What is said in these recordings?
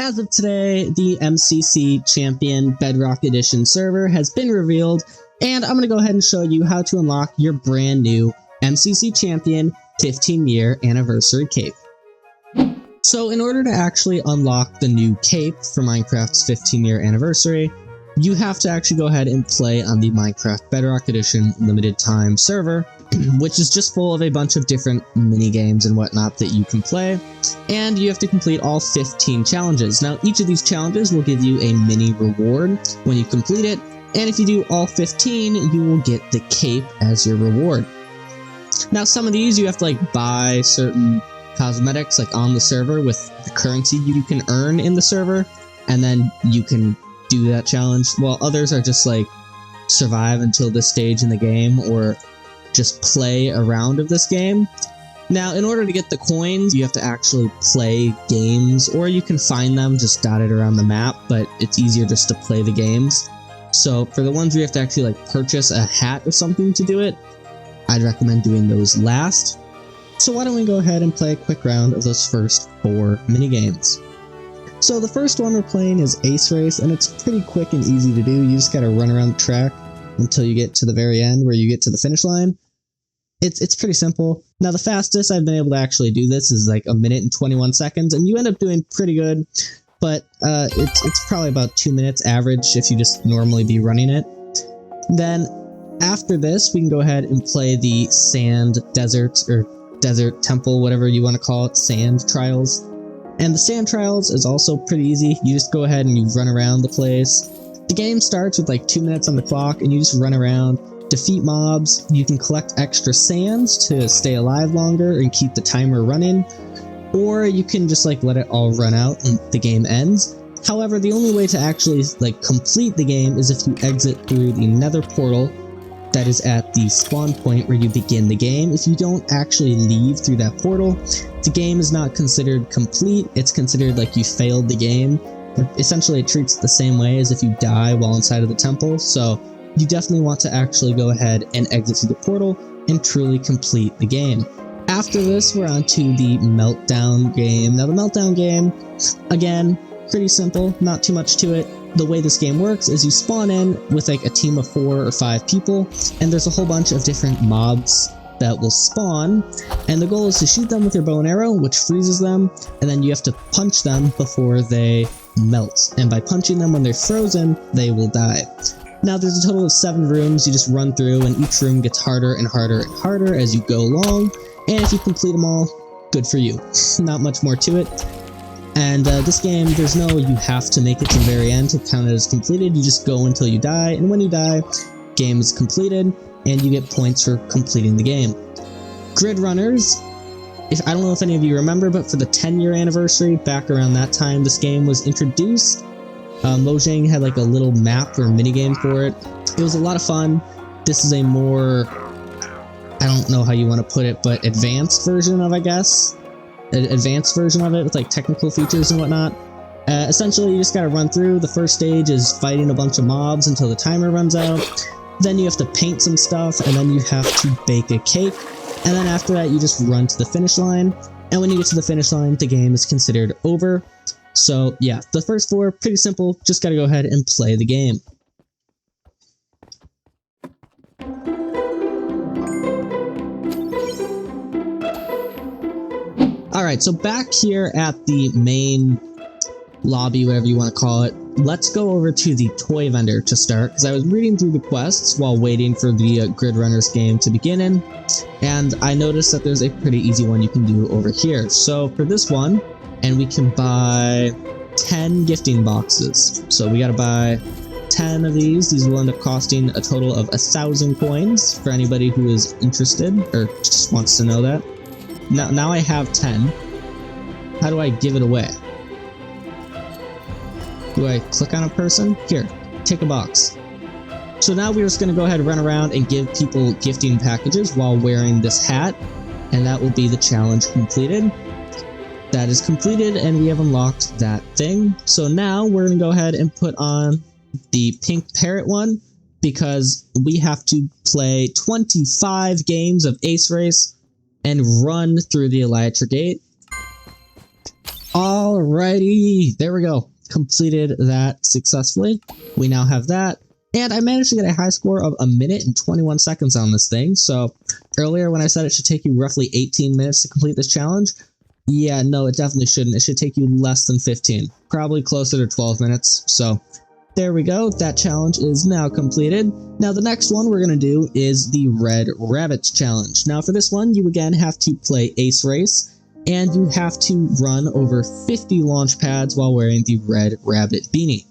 As of today, the MCC Champion Bedrock Edition server has been revealed, and I'm going to go ahead and show you how to unlock your brand new MCC Champion 15-year anniversary cape. So in order to actually unlock the new cape for Minecraft's 15-year anniversary, you have to actually go ahead and play on the Minecraft Bedrock Edition limited time server, which is just full of a bunch of different mini games and whatnot that you can play, and you have to complete all 15 challenges. Now, each of these challenges will give you a mini reward when you complete it, and if you do all 15, you will get the cape as your reward. Now, some of these you have to buy certain cosmetics on the server with the currency you can earn in the server, and then you can do that challenge, while others are just survive until this stage in the game or just play a round of this game. Now, in order to get the coins, you have to actually play games, or you can find them just dotted around the map, but it's easier just to play the games. So for the ones where you have to actually purchase a hat or something to do it, I'd recommend doing those last. So why don't we go ahead and play a quick round of those first 4 minigames. So the first one we're playing is Ace Race, and it's pretty quick and easy to do. You just gotta run around the track until you get to the very end where you get to the finish line. It's pretty simple. Now, the fastest I've been able to actually do this is 1 minute and 21 seconds, and you end up doing pretty good, but it's probably about 2 minutes average if you just normally be running it. Then after this, we can go ahead and play the Sand Desert, or Desert Temple, whatever you want to call it, Sand Trials. And the Sand Trials is also pretty easy. You just go ahead and you run around the place. The game starts with 2 minutes on the clock, and you just run around, defeat mobs. You can collect extra sands to stay alive longer and keep the timer running, or you can just let it all run out and the game ends. However, the only way to actually complete the game is if you exit through the nether portal that is at the spawn point where you begin the game. If you don't actually leave through that portal, the game is not considered complete. It's considered you failed the game. Essentially, it treats it the same way as if you die while inside of the temple, so you definitely want to actually go ahead and exit through the portal and truly complete the game. After this, we're on to the Meltdown game. Now, the Meltdown game, again, pretty simple, not too much to it. The way this game works is you spawn in with a team of 4 or 5 people, and there's a whole bunch of different mobs that will spawn, and the goal is to shoot them with your bow and arrow, which freezes them, and then you have to punch them before they melt, and by punching them when they're frozen, they will die. Now, there's a total of 7 rooms you just run through, and each room gets harder and harder and harder as you go along, and if you complete them all, good for you. Not much more to it. And this game, there's no you have to make it to the very end to count it as completed. You just go until you die, and when you die, game is completed, and you get points for completing the game. Grid Runners, I don't know if any of you remember, but for the 10-year anniversary, back around that time, this game was introduced. Mojang had a little map or minigame for it. It was a lot of fun. This is a more, I don't know how you want to put it, but advanced version of, I guess. An advanced version of it with technical features and whatnot. Essentially, you just gotta run through. The first stage is fighting a bunch of mobs until the timer runs out. Then you have to paint some stuff, and then you have to bake a cake. And then after that, you just run to the finish line. And when you get to the finish line, the game is considered over. So yeah, the first 4, pretty simple, just gotta go ahead and play the game. Alright, so back here at the main lobby, whatever you want to call it, let's go over to the toy vendor to start, because I was reading through the quests while waiting for the Grid Runners game to begin in, and I noticed that there's a pretty easy one you can do over here. So for this one, and we can buy 10 gifting boxes. So we gotta buy 10 of these. These will end up costing a total of 1,000 coins for anybody who is interested, or just wants to know that. Now I have 10. How do I give it away? Do I click on a person? Here, take a box. So now we're just gonna go ahead and run around and give people gifting packages while wearing this hat, and that will be the challenge completed. That is completed, and we have unlocked that thing. So now we're going to go ahead and put on the pink parrot one, because we have to play 25 games of Ace Race and run through the Elytra Gate. Alrighty, there we go. Completed that successfully. We now have that. And I managed to get a high score of 1 minute and 21 seconds on this thing. So earlier when I said it should take you roughly 18 minutes to complete this challenge, yeah, no, it definitely shouldn't. It should take you less than 15, probably closer to 12 minutes. So there we go. That challenge is now completed. Now the next one we're going to do is the Red Rabbit Challenge. Now for this one, you again have to play Ace Race, and you have to run over 50 launch pads while wearing the Red Rabbit beanie.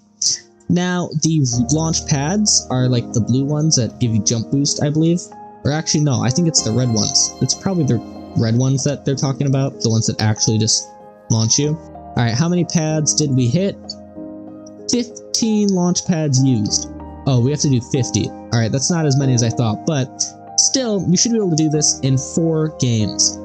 Now, the launch pads are like the blue ones that give you jump boost, I believe. Or actually, no, I think it's the red ones. It's probably the red ones that they're talking about, the ones that actually just launch you. Alright, how many pads did we hit? 15 launch pads used. Oh, we have to do 50. Alright, that's not as many as I thought, but still, you should be able to do this in 4 games.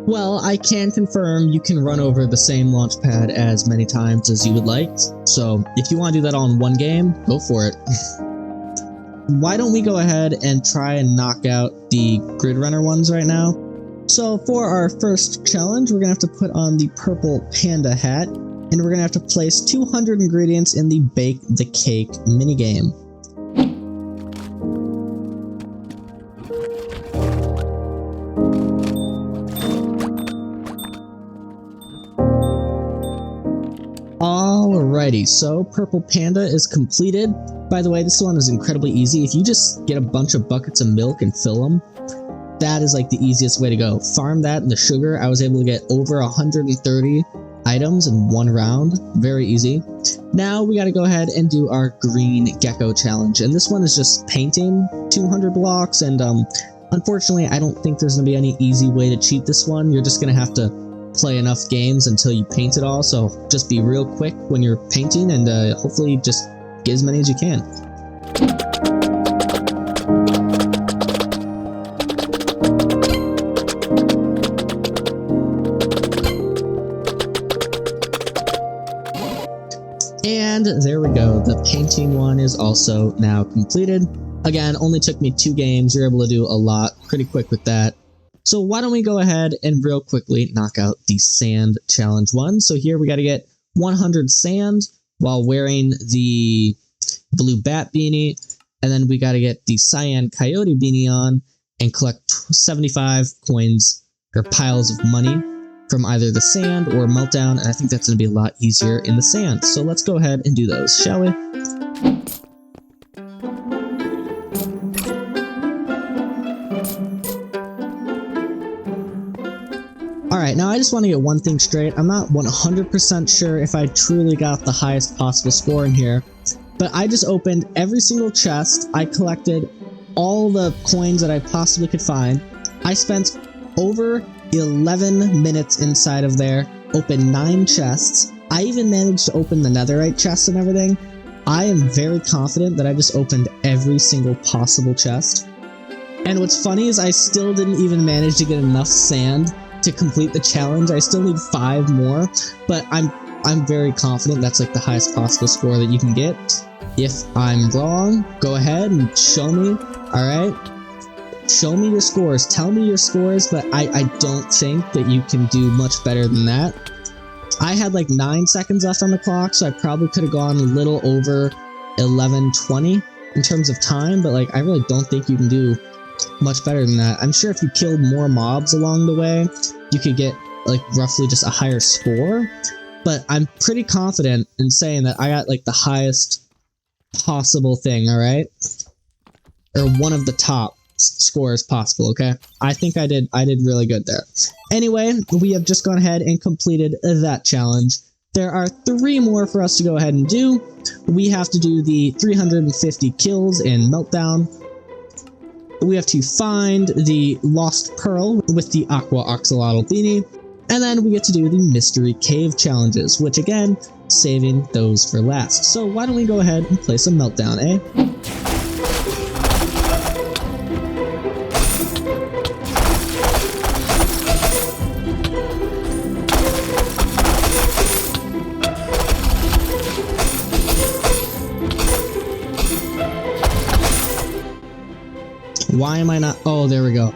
Well, I can confirm you can run over the same launch pad as many times as you would like, so if you want to do that all in 1 game, go for it. Why don't we go ahead and try and knock out the Grid Runner ones right now? So for our first challenge, we're going to have to put on the purple panda hat, and we're going to have to place 200 ingredients in the Bake the Cake minigame. Alrighty, so Purple Panda is completed. By the way, this one is incredibly easy. If you just get a bunch of buckets of milk and fill them, that is like the easiest way to go. Farm that and the sugar. I was able to get over 130 items in 1 round. Very easy. Now we got to go ahead and do our Green Gecko Challenge. And this one is just painting 200 blocks. And unfortunately, I don't think there's going to be any easy way to cheat this one. You're just going to have to play enough games until you paint it all, so just be real quick when you're painting and hopefully just get as many as you can. And there we go, the painting one is also now completed. Again, only took me 2 games, you're able to do a lot pretty quick with that. So why don't we go ahead and real quickly knock out the Sand Challenge one. So here we got to get 100 sand while wearing the blue bat beanie. And then we got to get the cyan coyote beanie on and collect 75 coins or piles of money from either the sand or Meltdown. And I think that's going to be a lot easier in the sand. So let's go ahead and do those, shall we? Alright, now I just want to get one thing straight. I'm not 100% sure if I truly got the highest possible score in here, but I just opened every single chest. I collected all the coins that I possibly could find. I spent over 11 minutes inside of there, opened 9 chests. I even managed to open the netherite chest and everything. I am very confident that I just opened every single possible chest. And what's funny is I still didn't even manage to get enough sand to complete the challenge. I still need 5 more, but I'm very confident that's like the highest possible score that you can get. If I'm wrong, go ahead and show me. Alright? Show me your scores. Tell me your scores, but I don't think that you can do much better than that. I had like 9 seconds left on the clock, so I probably could have gone a little over 11:20 in terms of time, but like I really don't think you can do much better than that. I'm sure if you killed more mobs along the way, you could get like roughly just a higher score, but I'm pretty confident in saying that I got like the highest possible thing, alright? Or one of the top scores possible, okay? I think I did really good there. Anyway, we have just gone ahead and completed that challenge. There are 3 more for us to go ahead and do. We have to do the 350 kills in Meltdown. We have to find the Lost Pearl with the Aqua Axolotl beanie, and then we get to do the Mystery Cave challenges, which again, saving those for last. So why don't we go ahead and play some Meltdown, eh? Why am I not? Oh, there we go.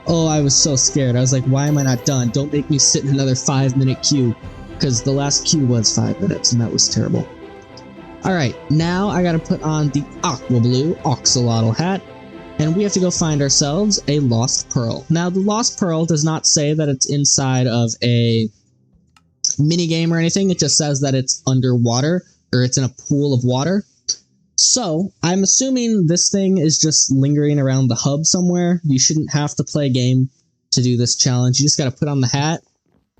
Oh, I was so scared. I was like, why am I not done? Don't make me sit in another 5-minute queue. Because the last queue was 5 minutes, and that was terrible. Alright, now I gotta put on the aqua blue axolotl hat. And we have to go find ourselves a lost pearl. Now, the lost pearl does not say that it's inside of a minigame or anything. It just says that it's underwater, or it's in a pool of water. So, I'm assuming this thing is just lingering around the hub somewhere. You shouldn't have to play a game to do this challenge. You just gotta put on the hat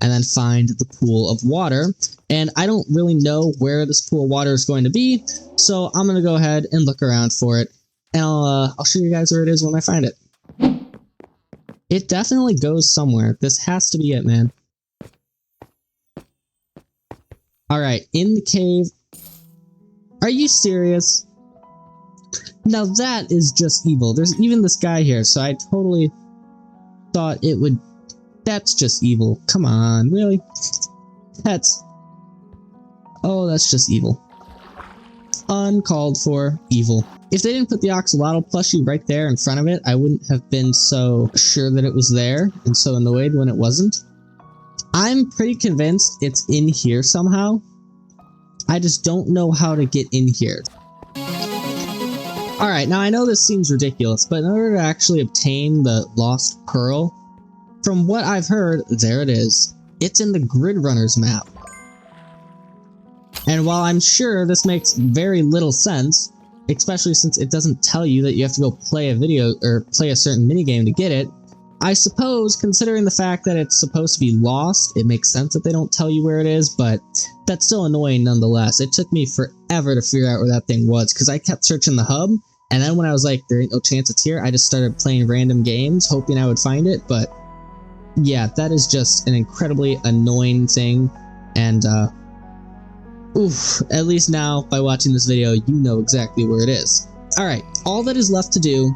and then find the pool of water. And I don't really know where this pool of water is going to be, so I'm gonna go ahead and look around for it. And I'll show you guys where it is when I find it. It definitely goes somewhere. This has to be it, man. Alright, in the cave. Are you serious? Now that is just evil. There's even this guy here, so I totally thought it would... That's just evil. Come on, really? That's... Oh, that's just evil. Uncalled for evil. If they didn't put the axolotl plushie right there in front of it, I wouldn't have been so sure that it was there and so annoyed when it wasn't. I'm pretty convinced it's in here somehow. I just don't know how to get in here. Alright, now I know this seems ridiculous, but in order to actually obtain the lost pearl, from what I've heard, there it is. It's in the Grid Runners map. And while I'm sure this makes very little sense, especially since it doesn't tell you that you have to go play a video or play a certain minigame to get it, I suppose, considering the fact that it's supposed to be lost, it makes sense that they don't tell you where it is, but that's still annoying nonetheless. It took me forever to figure out where that thing was, because I kept searching the hub, and then when I was like, there ain't no chance it's here, I just started playing random games, hoping I would find it, but yeah, that is just an incredibly annoying thing, and oof, at least now, by watching this video, you know exactly where it is. Alright, all that is left to do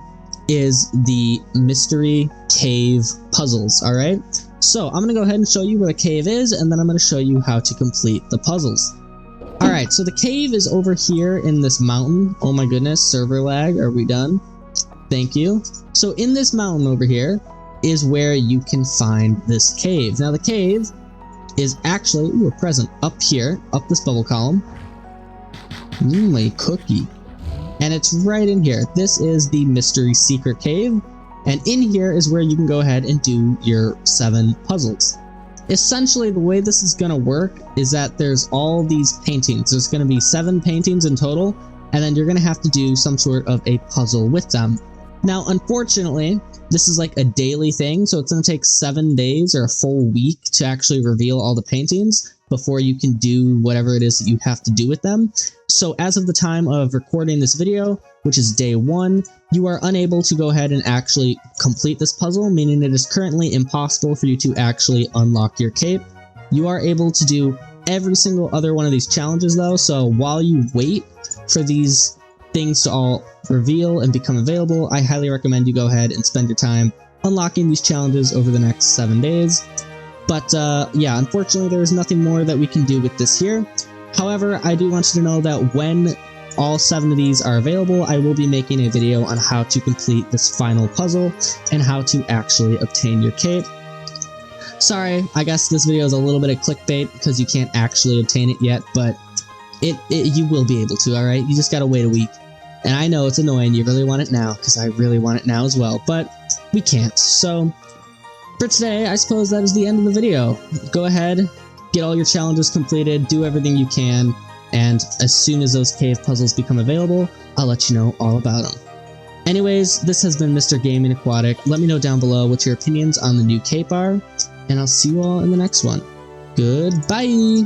is the mystery cave puzzles, alright? So, I'm gonna go ahead and show you where the cave is, and then I'm gonna show you how to complete the puzzles. Alright, so the cave is over here in this mountain. Oh my goodness, server lag, are we done? Thank you. So, in this mountain over here is where you can find this cave. Now, the cave is actually a present up here, up this bubble column. A cookie. And it's right in here. This is the mystery secret cave, and in here is where you can go ahead and do your 7 puzzles. Essentially, the way this is gonna work is that there's all these paintings. There's gonna be 7 paintings in total, and then you're gonna have to do some sort of a puzzle with them. Now, unfortunately, this is like a daily thing, so it's going to take 7 days or a full week to actually reveal all the paintings before you can do whatever it is that you have to do with them. So as of the time of recording this video, which is day 1, you are unable to go ahead and actually complete this puzzle, meaning it is currently impossible for you to actually unlock your cape. You are able to do every single other one of these challenges though, so while you wait for these things to all reveal and become available, I highly recommend you go ahead and spend your time unlocking these challenges over the next 7 days. But yeah, unfortunately there is nothing more that we can do with this here. However, I do want you to know that when all 7 of these are available, I will be making a video on how to complete this final puzzle and how to actually obtain your cape. Sorry, I guess this video is a little bit of clickbait because you can't actually obtain it yet, but you will be able to, alright? You just gotta wait a week. And I know it's annoying, you really want it now, because I really want it now as well, but we can't. So, for today, I suppose that is the end of the video. Go ahead, get all your challenges completed, do everything you can, and as soon as those cave puzzles become available, I'll let you know all about them. Anyways, this has been Mr. Gaming Aquatic. Let me know down below what your opinions on the new cape are, and I'll see you all in the next one. Goodbye!